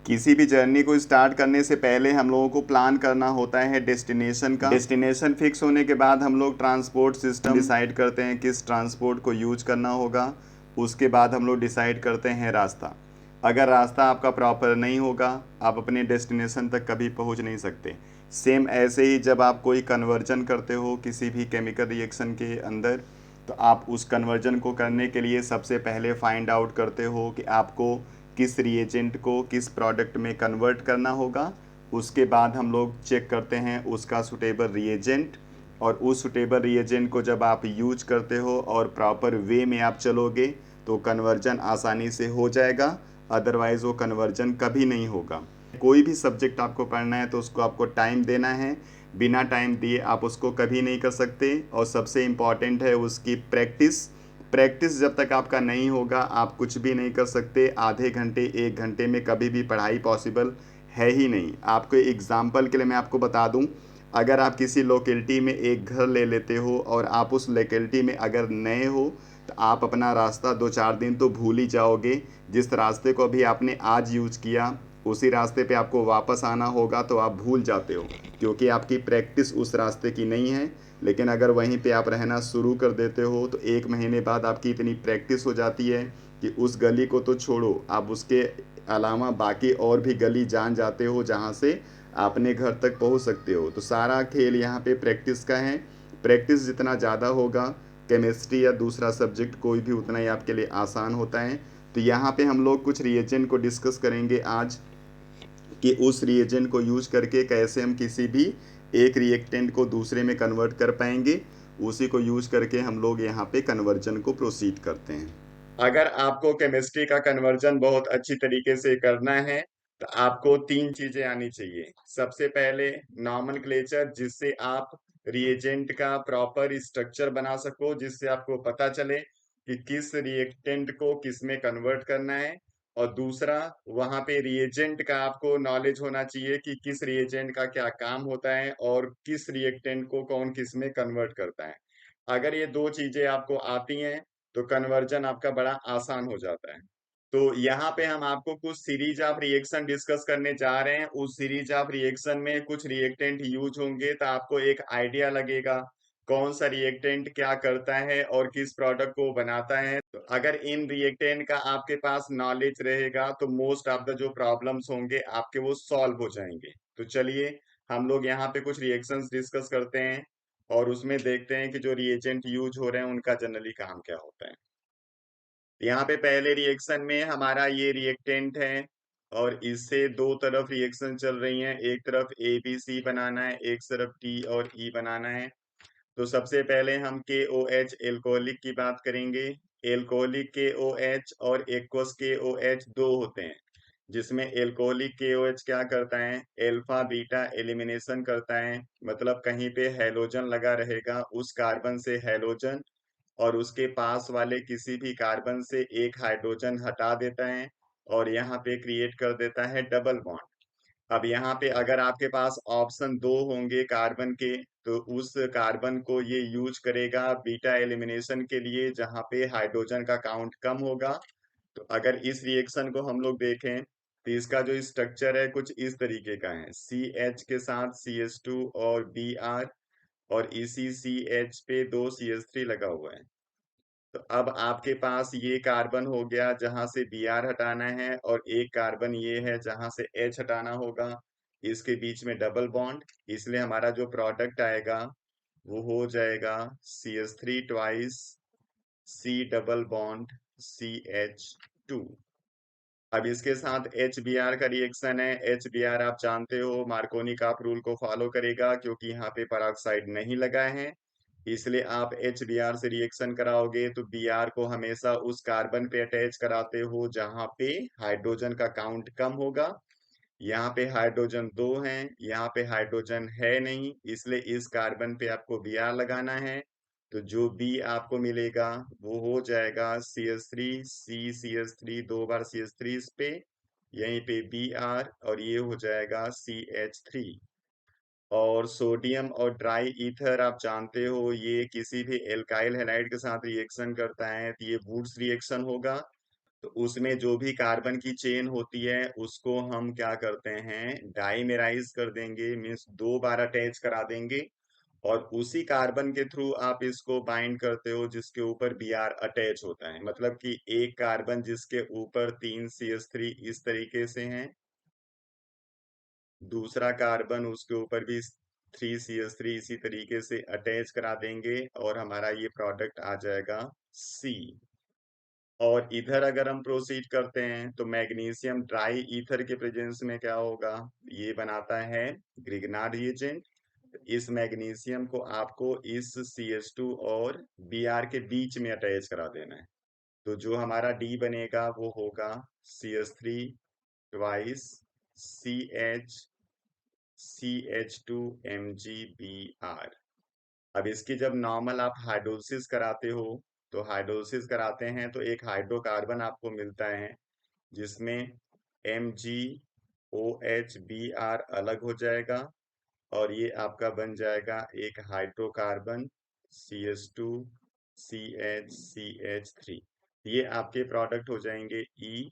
किसी भी जर्नी को स्टार्ट करने से पहले हम लोगों को प्लान करना होता है डेस्टिनेशन का। डेस्टिनेशन फिक्स होने के बाद हम लोग ट्रांसपोर्ट सिस्टम डिसाइड करते हैं किस ट्रांसपोर्ट को यूज करना होगा। उसके बाद हम लोग डिसाइड करते हैं रास्ता। अगर रास्ता आपका प्रॉपर नहीं होगा, आप अपने डेस्टिनेशन तक कभी पहुंच नहीं सकते। सेम ऐसे ही जब आप कोई कन्वर्जन करते हो किसी भी केमिकल रिएक्शन के अंदर, तो आप उस कन्वर्जन को करने के लिए सबसे पहले फाइंड आउट करते हो कि आपको किस रिएजेंट को किस प्रोडक्ट में कन्वर्ट करना होगा। उसके बाद हम लोग चेक करते हैं उसका सुटेबल रिएजेंट, और उस सुटेबल रिएजेंट को जब आप यूज करते हो और प्रॉपर वे में आप चलोगे तो कन्वर्जन आसानी से हो जाएगा। अदरवाइज़ वो कन्वर्जन कभी नहीं होगा। कोई भी सब्जेक्ट आपको पढ़ना है तो उसको आपको टाइम देना है। बिना टाइम दिए आप उसको कभी नहीं कर सकते। और सबसे इम्पॉर्टेंट है उसकी प्रैक्टिस। प्रैक्टिस जब तक आपका नहीं होगा आप कुछ भी नहीं कर सकते। आधे घंटे 1 घंटे में कभी भी पढ़ाई पॉसिबल है ही नहीं। आपको एग्जाम्पल के लिए मैं आपको बता दूं, अगर आप किसी लोकेलिटी में एक घर ले लेते हो और आप उस लोकेलिटी में अगर नए हो तो आप अपना रास्ता 2-4 दिन तो भूल ही जाओगे। जिस रास्ते को अभी आपने आज यूज किया उसी रास्ते पे आपको वापस आना होगा तो आप भूल जाते हो, क्योंकि आपकी प्रैक्टिस उस रास्ते की नहीं है। लेकिन अगर वहीं पे आप रहना शुरू कर देते हो तो 1 महीने बाद आपकी इतनी प्रैक्टिस हो जाती है कि उस गली को तो छोड़ो, आप उसके अलावा बाकी और भी गली जान जाते हो जहाँ से अपने घर तक पहुँच सकते हो। तो सारा खेल यहाँ पे प्रैक्टिस का है। प्रैक्टिस जितना ज़्यादा होगा, केमिस्ट्री या दूसरा सब्जेक्ट कोई भी उतना ही आपके लिए आसान होता है। तो यहाँ पे हम लोग कुछ रिएजेंट को डिस्कस करेंगे आज, कि उस रिएजेंट को यूज करके कैसे हम किसी भी एक रिएक्टेंट को दूसरे में कन्वर्ट कर पाएंगे। उसी को यूज करके हम लोग यहाँ पे कन्वर्जन को प्रोसीड करते हैं। अगर आपको केमिस्ट्री का कन्वर्जन बहुत अच्छी तरीके से करना है तो आपको 3 चीजें आनी चाहिए। सबसे पहले नॉमेनक्लेचर, जिससे आप रिएजेंट का प्रॉपर स्ट्रक्चर बना सको, जिससे आपको पता चले कि किस रिएक्टेंट को किस में कन्वर्ट करना है। और दूसरा, वहां पे रिएजेंट का आपको नॉलेज होना चाहिए कि किस रिएजेंट का क्या काम होता है और किस रिएक्टेंट को कौन किस में कन्वर्ट करता है। अगर ये 2 चीजें आपको आती हैं तो कन्वर्जन आपका बड़ा आसान हो जाता है। तो यहाँ पे हम आपको कुछ सीरीज ऑफ रिएक्शन डिस्कस करने जा रहे हैं। उस सीरीज ऑफ रिएक्शन में कुछ रिएक्टेंट यूज होंगे तो आपको एक आइडिया लगेगा कौन सा रिएक्टेंट क्या करता है और किस प्रोडक्ट को बनाता है। तो अगर इन रिएक्टेंट का आपके पास नॉलेज रहेगा तो मोस्ट ऑफ द जो प्रॉब्लम्स होंगे आपके वो सॉल्व हो जाएंगे। तो चलिए हम लोग यहाँ पे कुछ रिएक्शंस डिस्कस करते हैं और उसमें देखते हैं कि जो रिएजेंट यूज हो रहे हैं उनका जनरली काम क्या होता है। यहाँ पे पहले रिएक्शन में हमारा ये रिएक्टेंट है और इससे दो तरफ रिएक्शन चल रही हैं। एक तरफ ए बी सी बनाना है, एक तरफ टी और ई बनाना है। तो सबसे पहले हम KOH एल्कोहलिक की बात करेंगे। एल्कोहलिक KOH और एक्वस KOH दो होते हैं, जिसमें एल्कोहलिक KOH क्या करता है, एल्फा बीटा एलिमिनेशन करता है। मतलब कहीं पे हैलोजन लगा रहेगा, उस कार्बन से हैलोजन और उसके पास वाले किसी भी कार्बन से एक हाइड्रोजन हटा देता है और यहाँ पे क्रिएट कर देता है डबल बॉन्ड। अब यहाँ पे अगर आपके पास ऑप्शन दो होंगे कार्बन के तो उस कार्बन को ये यूज करेगा बीटा एलिमिनेशन के लिए, जहाँ पे हाइड्रोजन का काउंट कम होगा। तो अगर इस रिएक्शन को हम लोग देखें तो इसका जो स्ट्रक्चर है कुछ इस तरीके का है। CH के साथ CH2 और Br, और इसी CH पे दो CH3 लगा हुआ है। तो अब आपके पास ये कार्बन हो गया जहां से Br हटाना है, और एक कार्बन ये है जहां से H हटाना होगा। इसके बीच में डबल बॉन्ड, इसलिए हमारा जो प्रोडक्ट आएगा वो हो जाएगा CH3 twice C double bond CH2। अब इसके साथ HBr का रिएक्शन है। HBr आप जानते हो मार्कोनी का रूल को फॉलो करेगा, क्योंकि यहाँ पे पेरोक्साइड नहीं लगा है। इसलिए आप HBr से रिएक्शन कराओगे तो Br को हमेशा उस कार्बन पे अटैच कराते हो जहां पे हाइड्रोजन का काउंट कम होगा। यहाँ पे हाइड्रोजन दो हैं, यहाँ पे हाइड्रोजन है नहीं, इसलिए इस कार्बन पे आपको Br लगाना है। तो जो B आपको मिलेगा वो हो जाएगा CH3 CH3, दो बार CH3 इस पे, यहीं पे Br, और ये हो जाएगा CH3। और सोडियम और ड्राई ईथर आप जानते हो ये किसी भी एल्काइल हैलाइड के साथ रिएक्शन करता है तो ये वुड्स रिएक्शन होगा। तो उसमें जो भी कार्बन की चेन होती है उसको हम क्या करते हैं, डाइमेराइज कर देंगे, मीन्स 2 बार अटैच करा देंगे। और उसी कार्बन के थ्रू आप इसको बाइंड करते हो जिसके ऊपर Br अटैच होता है। मतलब कि एक कार्बन जिसके ऊपर 3 CH3 इस तरीके से है, दूसरा कार्बन उसके ऊपर भी 3 CH3 इसी तरीके से अटैच करा देंगे और हमारा ये प्रोडक्ट आ जाएगा C। और इधर अगर हम प्रोसीड करते हैं तो मैग्नीशियम ट्राई ईथर के प्रेजेंस में क्या होगा, ये बनाता है ग्रिग्नार्ड रिएजेंट। इस मैग्नीशियम को आपको इस CH2 और Br के बीच में अटैच करा देना है। तो जो हमारा D बनेगा वो होगा CH3 ट्वाइस CH2MgBr। अब इसकी जब नॉर्मल आप हाइड्रोलिसिस कराते हो, तो हाइड्रोलिसिस कराते हैं तो एक हाइड्रोकार्बन आपको मिलता है जिसमें MgOH Br अलग हो जाएगा और ये आपका बन जाएगा एक हाइड्रोकार्बन CH2CH3। ये आपके प्रोडक्ट हो जाएंगे E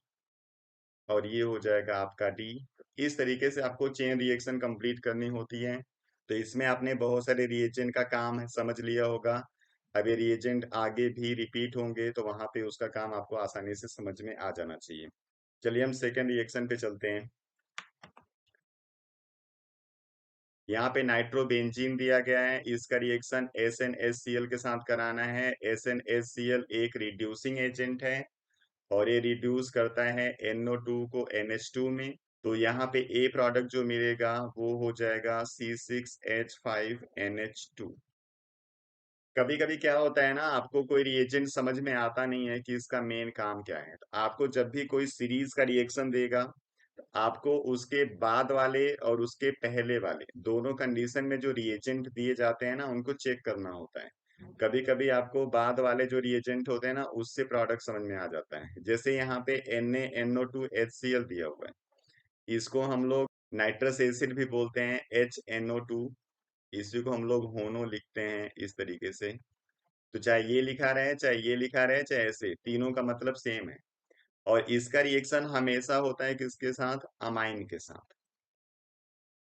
और ये हो जाएगा आपका D। इस तरीके से आपको चेन रिएक्शन कंप्लीट करनी होती है। तो इसमें आपने बहुत सारे रिएजेंट का काम समझ लिया होगा। अब ये रिएजेंट आगे भी रिपीट होंगे तो वहां पे उसका काम आपको आसानी से समझ में आ जाना चाहिए। चलिए हम सेकेंड रिएक्शन पे चलते हैं। यहाँ पे नाइट्रोबेंजीन दिया गया है, इसका रिएक्शन SnHCl के साथ कराना है। SnHCl एक रिड्यूसिंग एजेंट है और ये रिड्यूस करता है NO2 को NH2 में। तो यहाँ पे ए प्रोडक्ट जो मिलेगा वो हो जाएगा C6H5NH2। कभी कभी क्या होता है ना, आपको कोई रिएजेंट समझ में आता नहीं है कि इसका मेन काम क्या है, तो आपको जब भी कोई सीरीज का रिएक्शन देगा तो आपको उसके बाद वाले और उसके पहले वाले दोनों कंडीशन में जो रिएजेंट दिए जाते हैं ना उनको चेक करना होता है। कभी कभी आपको बाद वाले जो रिएजेंट होते हैं ना उससे प्रोडक्ट समझ में आ जाता है। जैसे यहाँ पे NaNO2HCl दिया हुआ है, इसको हम लोग नाइट्रस एसिड भी बोलते हैं HNO2। इसी को हम लोग होनो लिखते हैं इस तरीके से। तो चाहे ये लिखा रहे चाहे ये लिखा रहे चाहे ऐसे, तीनों का मतलब सेम है। और इसका रिएक्शन हमेशा होता है किसके साथ, अमाइन के साथ।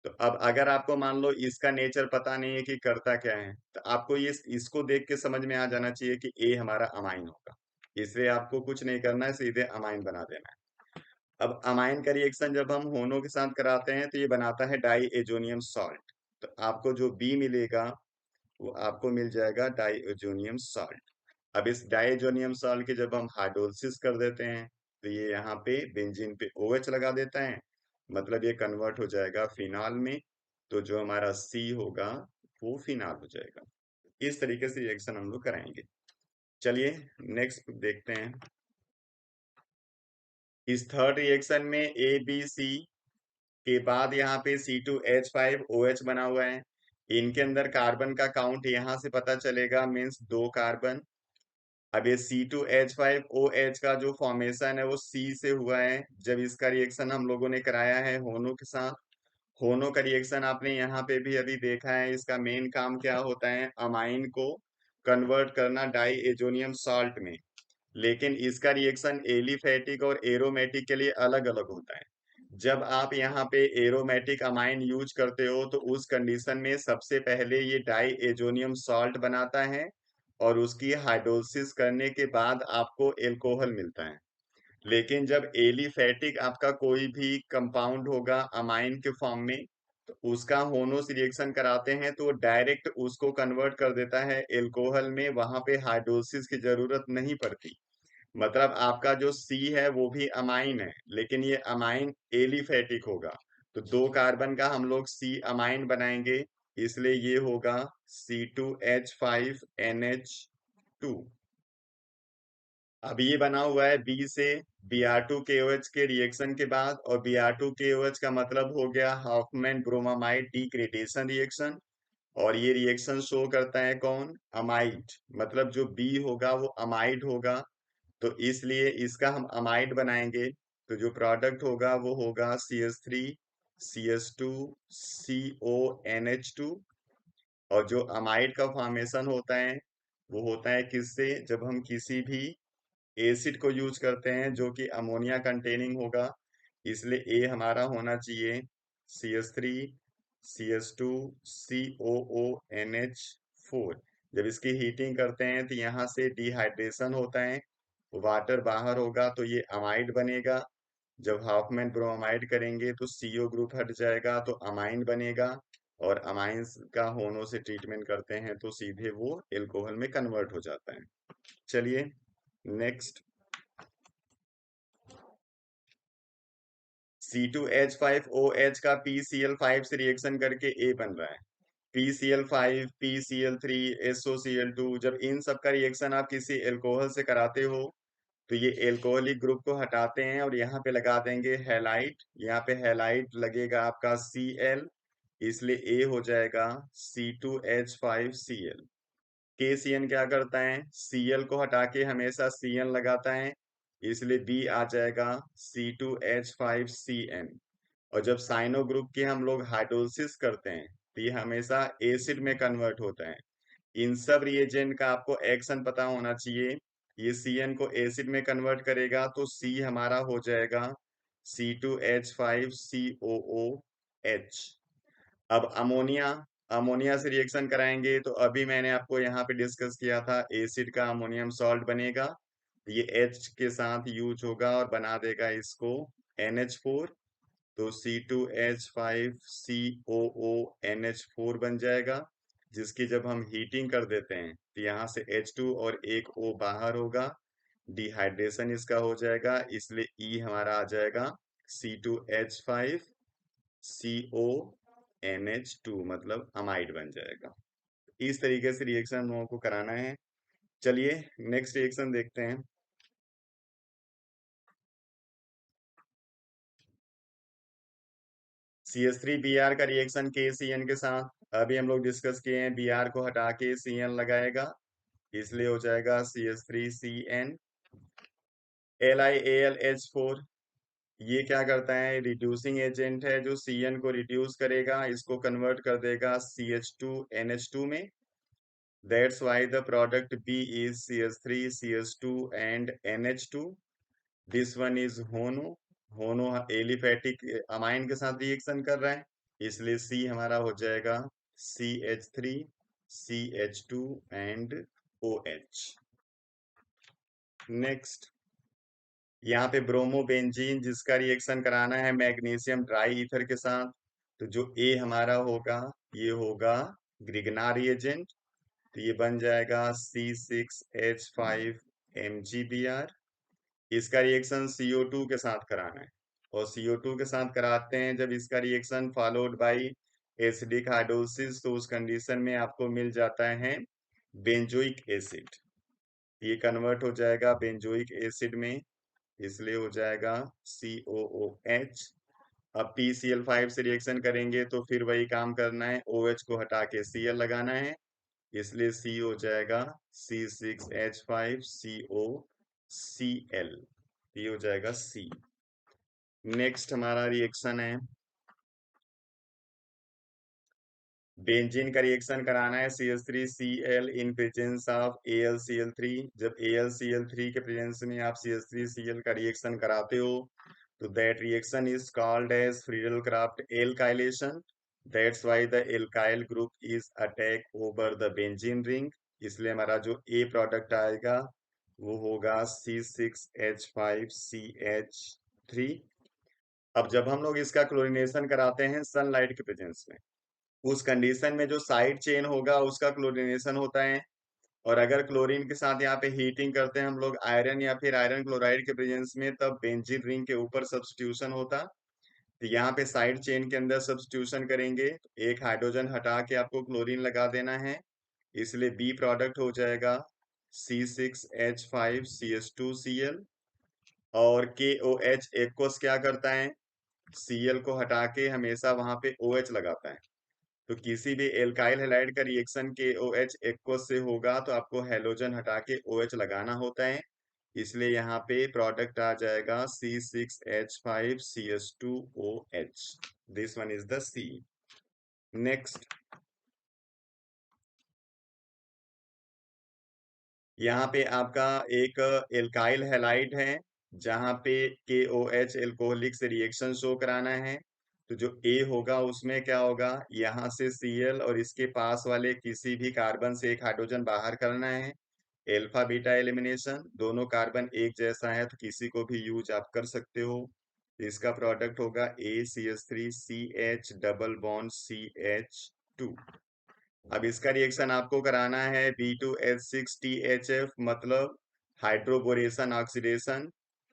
तो अब अगर आपको मान लो इसका नेचर पता नहीं है कि करता क्या है, तो आपको ये इसको देख के समझ में आ जाना चाहिए कि ए हमारा अमाइन होगा। इसलिए आपको कुछ नहीं करना है, सीधे अमाइन बना देना है। अब अमाइन का रिएक्शन जब हम होनो के साथ कराते हैं तो ये बनाता है डाई एजोनियम सॉल्ट। तो आपको जो बी मिलेगा वो आपको मिल जाएगा डाइओजोनियम सॉल्ट। अब इस डाइओजोनियम सॉल्ट की जब हम हाइड्रोलिसिस कर देते हैं तो ये यहाँ पे बेंजीन पे OH लगा देता है, मतलब ये कन्वर्ट हो जाएगा फिनॉल में। तो जो हमारा C होगा वो फिनॉल हो जाएगा। इस तरीके से रिएक्शन हम लोग कराएंगे। चलिए नेक्स्ट देखते हैं। इस थर्ड रिएक्शन में ABC के बाद यहाँ पे C2H5OH बना हुआ है। इनके अंदर कार्बन का काउंट यहाँ से पता चलेगा, मीन्स 2 कार्बन। अब ये C2H5OH का जो फॉर्मेशन है वो C से हुआ है। जब इसका रिएक्शन हम लोगों ने कराया है होनो के साथ, होनो का रिएक्शन आपने यहाँ पे भी अभी देखा है। इसका मेन काम क्या होता है, अमाइन को कन्वर्ट करना डाई एजोनियम सॉल्ट में। लेकिन इसका रिएक्शन एलिफैटिक और एरोमेटिक के लिए अलग अलग होता है। जब आप यहाँ पे एरोमेटिक अमाइन यूज करते हो तो उस कंडीशन में सबसे पहले ये डाई एजोनियम सॉल्ट बनाता है और उसकी हाइड्रोलिसिस करने के बाद आपको एल्कोहल मिलता है। लेकिन जब एलिफैटिक आपका कोई भी कंपाउंड होगा अमाइन के फॉर्म में, तो उसका होनो से रिएक्शन कराते हैं तो डायरेक्ट उसको कन्वर्ट कर देता है एल्कोहल में, वहां पे हाइड्रोलिसिस की जरूरत नहीं पड़ती। मतलब आपका जो C है वो भी अमाइन है लेकिन ये अमाइन एलिफैटिक होगा। तो 2 कार्बन का हम लोग C अमाइन बनाएंगे, इसलिए ये होगा C2H5NH2। अब ये बना हुआ है B से Br2KOH के रिएक्शन के बाद, और Br2KOH का मतलब हो गया हॉफमैन ब्रोमामाइड डिग्रेडेशन रिएक्शन। और ये रिएक्शन शो करता है कौन, अमाइड। मतलब जो B होगा वो अमाइड होगा, तो इसलिए इसका हम अमाइड बनाएंगे। तो जो प्रोडक्ट होगा वो होगा CH3 CH2 CONH2। और जो अमाइड का फॉर्मेशन होता है वो होता है किससे, जब हम किसी भी एसिड को यूज करते हैं जो कि अमोनिया कंटेनिंग होगा, इसलिए ए हमारा होना चाहिए CH3 CH2 COONH4। जब इसकी हीटिंग करते हैं तो यहाँ से डिहाइड्रेशन होता है, वाटर बाहर होगा तो ये अमाइड बनेगा। जब हाफमैन ब्रोमाइड करेंगे तो CO ग्रुप हट जाएगा तो अमाइन बनेगा, और अमाइंस का होनो से ट्रीटमेंट करते हैं तो सीधे वो एल्कोहल में कन्वर्ट हो जाता है। चलिए नेक्स्ट, C2H5OH का PCl5 से रिएक्शन करके A बन रहा है। PCl5 PCl3 SOCl2, जब इन सब का रिएक्शन आप किसी एल्कोहल से कराते हो तो ये एल्कोहलिक ग्रुप को हटाते हैं और यहाँ पे लगा देंगे हैलाइड। यहाँ पे हैलाइड लगेगा आपका Cl, इसलिए A हो जाएगा C2H5Cl। KCN क्या करता है, Cl को हटा के हमेशा Cn लगाता है, इसलिए B आ जाएगा C2H5Cn। और जब साइनो ग्रुप की हम लोग हाइड्रोलिसिस करते हैं तो ये हमेशा एसिड में कन्वर्ट होता है। इन सब रिएजेंट का आपको एक्शन पता होना चाहिए। ये Cn को एसिड में कन्वर्ट करेगा तो C हमारा हो जाएगा C2H5COOH। अब अमोनिया, अमोनिया से रिएक्शन कराएंगे तो अभी मैंने आपको यहाँ पे डिस्कस किया था एसिड का अमोनियम सॉल्ट बनेगा, ये H के साथ यूज होगा और बना देगा इसको NH4, तो C2H5COONH4 बन जाएगा, जिसकी जब हम हीटिंग कर देते हैं तो यहाँ से H2 और एक O बाहर होगा, डिहाइड्रेशन इसका हो जाएगा, इसलिए E हमारा आ जाएगा C2H5CONH2, मतलब अमाइड बन जाएगा। इस तरीके से रिएक्शन हम लोगों को कराना है। चलिए नेक्स्ट रिएक्शन देखते हैं। CH3Br का रिएक्शन KCN के साथ अभी हम लोग डिस्कस किए हैं, Br को हटा के Cn लगाएगा, इसलिए हो जाएगा CH3CN। LiAlH4 ये क्या करता है, रिड्यूसिंग एजेंट है जो Cn को रिड्यूस करेगा, इसको कन्वर्ट कर देगा CH2NH2 में। That's why the product B is CH3, CH2 and NH2. This one is HONO. HONO aliphatic amine के साथ रिएक्शन कर रहा है, इसलिए C हमारा हो जाएगा CH3 CH2 and OH। Next, यहाँ पे ब्रोमोबेंजीन जिसका रिएक्शन कराना है मैग्नीशियम ट्राई ईथर के साथ, तो जो A हमारा होगा ये होगा ग्रिगनार रिएजेंट, तो ये बन जाएगा C6H5MgBr। इसका रिएक्शन CO2 के साथ कराना है, और CO2 के साथ कराते हैं जब इसका reaction followed by acidic hydrolysis, तो उस कंडीशन में आपको मिल जाता है बेंजोइक एसिड, ये कन्वर्ट हो जाएगा बेंजोइक एसिड में, इसलिए हो जाएगा COOH। अब PCl5 से रिएक्शन करेंगे तो फिर वही काम करना है, OH को हटा के Cl लगाना है, इसलिए C हो जाएगा C6H5COCl, ये हो जाएगा C। नेक्स्ट हमारा रिएक्शन है, बेंजीन का रिएक्शन कराना है CH3Cl in presence of AlCl3। जब AlCl3 के प्रेजेंस में आप CH3Cl का रिएक्शन कराते हो तो that reaction is called as Friedel Crafts alkylation. That's why the alkyl group is attack over the benzene ring, इसलिए हमारा जो A प्रोडक्ट आएगा वो होगा C6H5CH3। अब जब हम लोग इसका क्लोरीनेशन कराते हैं सनलाइट के प्रेजेंस में, उस कंडीशन में जो साइड चेन होगा उसका क्लोरीनेशन होता है, और अगर क्लोरीन के साथ यहाँ पे हीटिंग करते हैं हम लोग आयरन या फिर आयरन क्लोराइड के प्रेजेंस में, तब बेंजीन रिंग के ऊपर सब्स्टिट्यूशन होता। तो यहाँ पे साइड चेन के अंदर सब्स्टिट्यूशन करेंगे, एक हाइड्रोजन हटा के आपको क्लोरीन लगा देना है, इसलिए बी प्रोडक्ट हो जाएगा C6H5CH2Cl। और KOH एक्वस क्या करता है, Cl को हटा के हमेशा वहां पे OH लगाता है, तो किसी भी एल्काइल हैलाइड का रिएक्शन KOH एक्वस से होगा तो आपको हैलोजन हटा के OH लगाना होता है, इसलिए यहाँ पे प्रोडक्ट आ जाएगा C6H5CH2OH। This one is the C। Next, यहाँ पे आपका एक एल्काइल हैलाइड है, जहाँ पे KOH एल्कोहलिक से रिएक्शन शो कराना है। तो जो A होगा उसमें क्या होगा, यहाँ से Cl और इसके पास वाले किसी भी कार्बन से एक हाइड्रोजन बाहर करना है। एल्फा बीटा एलिमिनेशन, दोनों कार्बन एक जैसा है तो किसी को भी यूज आप कर सकते हो। इसका प्रोडक्ट होगा ACH3CH डबल बॉन्ड CH2। अब इसका रिएक्शन आपको कराना है B2H6THF, मतलब hydroboration oxidation,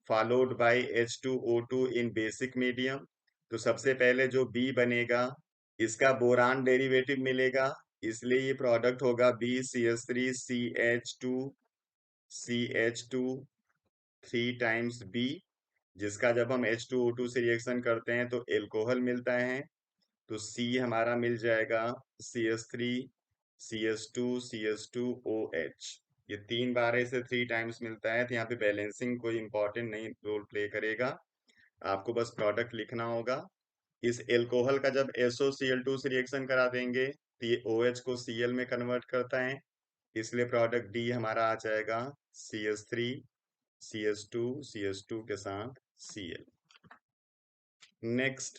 followed by H2O2 in basic medium. तो सबसे पहले जो B बनेगा, इसका बोरान डेरिवेटिव मिलेगा, इसलिए ये प्रोडक्ट होगा BCH3CH2 3 टाइम्स B, जिसका जब हम H2O2 से रिएक्शन करते हैं तो एल्कोहल मिलता है। तो C हमारा मिल जाएगा CH3 CH2 CH2OH। ये 3 बार से 3 टाइम्स मिलता है, तो यहाँ पे बैलेंसिंग कोई इंपॉर्टेंट नहीं रोल प्ले करेगा, आपको बस प्रोडक्ट लिखना होगा। इस एल्कोहल का जब SOCl2 से रिएक्शन करा देंगे तो ये OH को Cl में कन्वर्ट करता है, इसलिए प्रोडक्ट D हमारा आ जाएगा CH3 CH2 CH2 के साथ Cl। नेक्स्ट,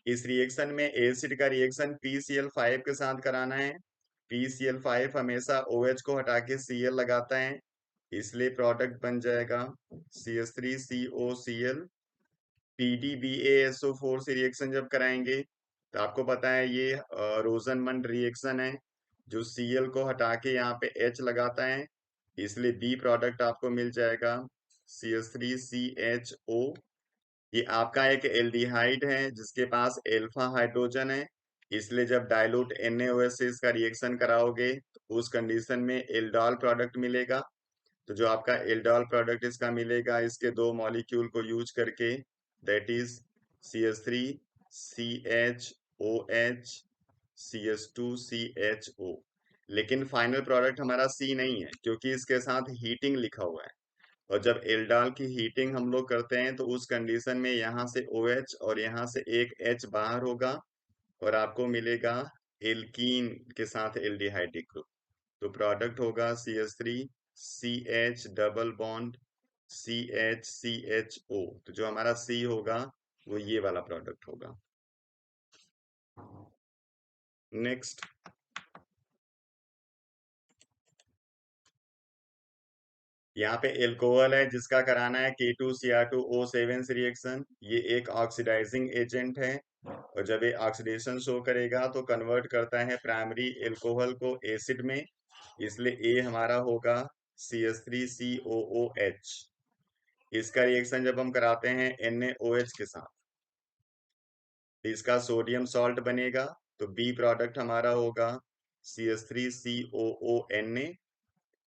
इस रिएक्शन में एसिड का रिएक्शन PCl5 के साथ कराना है। PCl5 हमेशा OH को हटा के Cl लगाता है, इसलिए प्रोडक्ट बन जाएगा CH3COCl। PDBaSO4 से रिएक्शन जब कराएंगे तो आपको पता है ये रोजनमंड रिएक्शन है, जो Cl को हटा के यहाँ पे H लगाता है, इसलिए B प्रोडक्ट आपको मिल जाएगा CH3CHO। ये आपका एक एल्डिहाइड है जिसके पास एल्फा हाइड्रोजन है, इसलिए जब डाइल्यूट NaOH से इसका रिएक्शन कराओगे तो उस कंडीशन में एल्डॉल प्रोडक्ट मिलेगा। तो जो आपका एल्डॉल प्रोडक्ट इसका मिलेगा, इसके दो मॉलिक्यूल को यूज करके, दैट इज CH3CHOH CH2CHO। लेकिन फाइनल प्रोडक्ट हमारा C नहीं है, क्योंकि इसके साथ हीटिंग लिखा हुआ है, और जब एल्डाल की हीटिंग हम लोग करते हैं तो उस कंडीशन में यहाँ से OH और यहाँ से एक H बाहर होगा और आपको मिलेगा एल्कीन के साथ एल्डिहाइडिक ग्रुप। तो प्रोडक्ट होगा CH3CH डबल बॉन्ड CHCHO। तो जो हमारा C होगा वो ये वाला प्रोडक्ट होगा। नेक्स्ट, यहाँ पे एल्कोहल है जिसका कराना है K2Cr2O7 से रिएक्शन। ये एक ऑक्सीडाइजिंग एजेंट है, और जब ये ऑक्सीडेशन शो करेगा तो कन्वर्ट करता है प्राइमरी एल्कोहल को एसिड में, इसलिए A हमारा होगा CH3COOH। इसका रिएक्शन जब हम कराते हैं NaOH के साथ तो इसका सोडियम सॉल्ट बनेगा, तो B प्रोडक्ट हमारा होगा CH3COONA।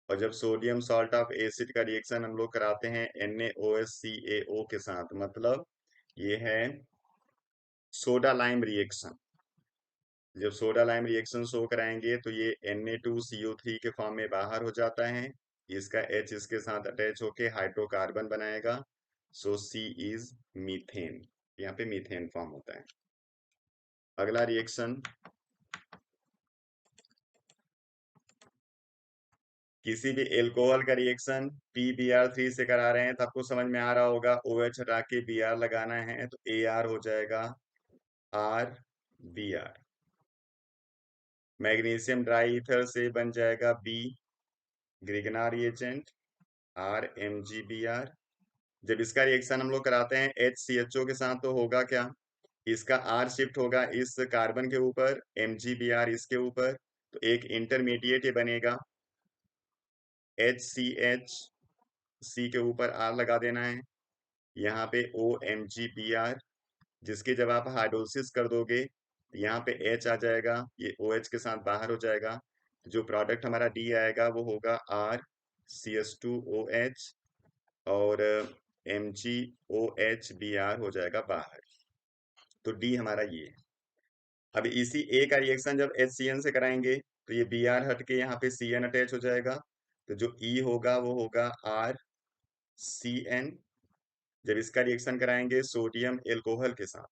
और जब सोडियम सॉल्ट ऑफ एसिड का रिएक्शन हम लोग कराते हैं NaOHCaO के साथ, मतलब ये है सोडा लाइम रिएक्शन। जब सोडा लाइम रिएक्शन शो कराएंगे तो ये Na2CO3 के फॉर्म में बाहर हो जाता है, इसका H इसके साथ अटैच होके हाइड्रोकार्बन बनाएगा, सो C इज मीथेन। यहाँ पे मीथेन फॉर्म होता है। अगला रिएक्शन, किसी भी एल्कोहल का रिएक्शन PBr3 से करा रहे हैं तो आपको समझ में आ रहा होगा OH हटा के Br लगाना है, तो Ar हो जाएगा RBr। मैग्नीशियम डाई ईथर से बन जाएगा B, ग्रिगनार रिएजेंट RMgBr। जब इसका रिएक्शन हम लोग कराते हैं HCHO के साथ तो होगा क्या, इसका R शिफ्ट होगा इस कार्बन के ऊपर, MgBr इसके ऊपर, तो एक इंटरमीडिएट ये बनेगा HCH, C के ऊपर R लगा देना है, यहाँ पे OMgBr, जिसके जब आप हाइड्रोलिसिस कर दोगे तो यहाँ पे H आ जाएगा, ये OH के साथ बाहर हो जाएगा, तो जो प्रोडक्ट हमारा D आएगा वो होगा RCH2OH, और MgOHBr हो जाएगा बाहर। तो D हमारा ये है। अब इसी A का रिएक्शन जब HCN से कराएंगे तो ये Br हट के यहाँ पे CN अटैच हो जाएगा, तो जो E होगा वो होगा RCN। जब इसका रिएक्शन कराएंगे सोडियम एल्कोहल के साथ,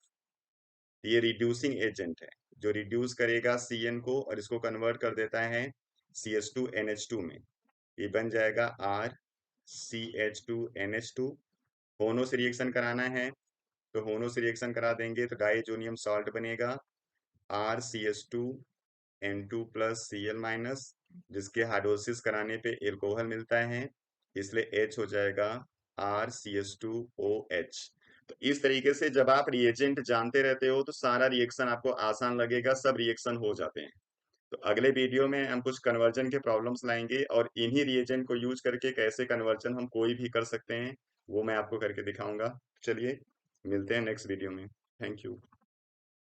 ये रिड्यूसिंग एजेंट है जो रिड्यूस करेगा CN को और इसको कन्वर्ट कर देता है CH2NH2 में, ये बन जाएगा RCH2NH2। होनो से रिएक्शन कराना है तो होनो से रिएक्शन करा देंगे तो डाइजोनियम सॉल्ट बनेगा RCH2N2 प्लस Cl माइनस, जिसके हाइड्रोलिसिस कराने पे एल्कोहल मिलता है, इसलिए H हो जाएगा RCH2OH। तो इस तरीके से जब आप रिएजेंट जानते रहते हो तो सारा रिएक्शन आपको आसान लगेगा, सब रिएक्शन हो जाते हैं। तो अगले वीडियो में हम कुछ कन्वर्जन के प्रॉब्लम्स लाएंगे और इन्हीं रिएजेंट को यूज करके कैसे कन्वर्जन हम कोई भी कर सकते हैं वो मैं आपको करके दिखाऊंगा। चलिए मिलते हैं नेक्स्ट वीडियो में। Thank you.